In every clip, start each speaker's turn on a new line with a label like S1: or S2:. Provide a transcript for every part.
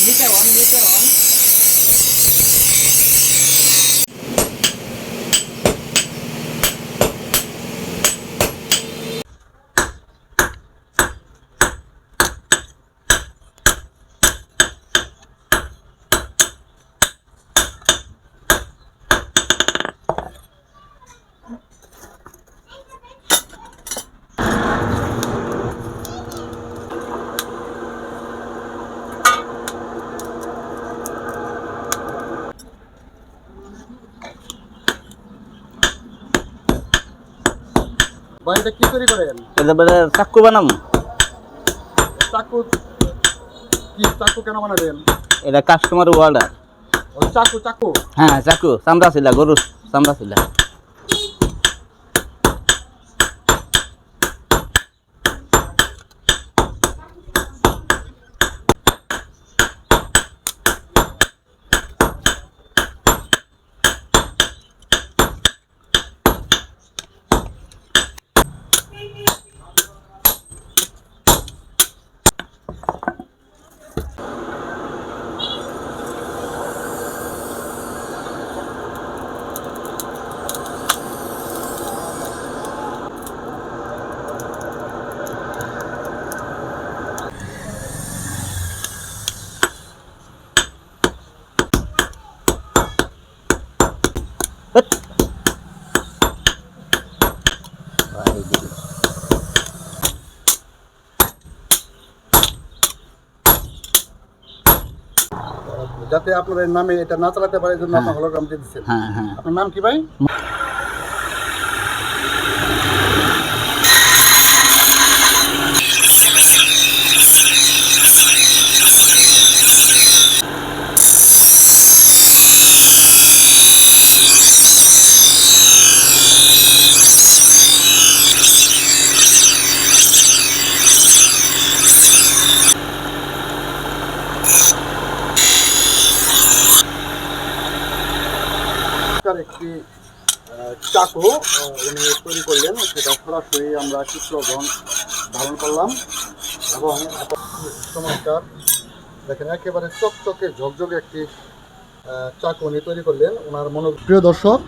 S1: Later on, later on. ভাই এটা কি তৈরি করেন?
S2: এটা বলে চাকু বানাবো।
S1: চাকু কি চাকু কেন বানাবেন?
S2: এটা কাস্টমার অর্ডার।
S1: ও চাকু চাকু।
S2: হ্যাঁ চাকু চামড়া ছিল গরুর চামড়া ছিল।
S1: যাতে আপনার নামে এটা না চালাতে পারে জন্য আপনার হলোগ্রাম দিয়ে দিচ্ছেন।
S2: হ্যাঁ হ্যাঁ।
S1: আপনার নাম কি ভাই? একটি চাকু উনি তৈরি করলেন, সেটা সরাসরি আমরা চিত্রগ্রহণ ধারণ করলাম এবং চমৎকার দেখেন একেবারে চকচকে ঝকঝকে একটি চাকু উনি তৈরি করলেন। ওনার প্রিয় দর্শক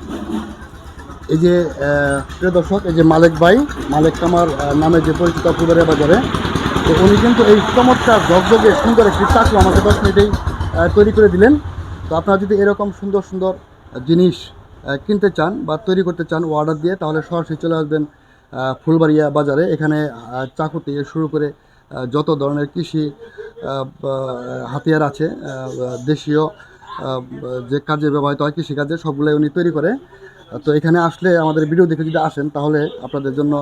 S1: এই যে মালিক ভাই, মালিক কামার নামে যে পরিচিত ফুলবাড়িয়া বাজারে, তো উনি কিন্তু এই চমৎকার ঝকঝকে সুন্দর একটি চাকু আমাকে 10 মিনিটেই তৈরি করে দিলেন। তো আপনারা যদি এরকম সুন্দর সুন্দর জিনিস কিনতে চান বা তৈরি করতে চান অর্ডার দিয়ে, তাহলে সরাসরি চলে আসবেন ফুলবাড়িয়া বাজারে। এখানে চাকু থেকে শুরু করে যত ধরনের কৃষি হাতিয়ার আছে, দেশীয় যে কাজে ব্যবহৃত হয় কৃষিকাজে, সবগুলোই উনি তৈরি করে। তো এখানে আসলে আমাদের ভিডিও দেখে যদি আসেন, তাহলে আপনাদের জন্য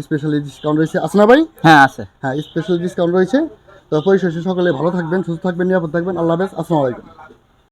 S1: স্পেশালি ডিসকাউন্ট রয়েছে। আছে না ভাই?
S2: হ্যাঁ আছে।
S1: হ্যাঁ, স্পেশাল ডিসকাউন্ট রয়েছে। তো পরিশেষে সকলে ভালো থাকবেন, সুস্থ থাকবেন, নিরাপদ থাকবেন। আল্লাহ হাফেজ, আসসালামু আলাইকুম।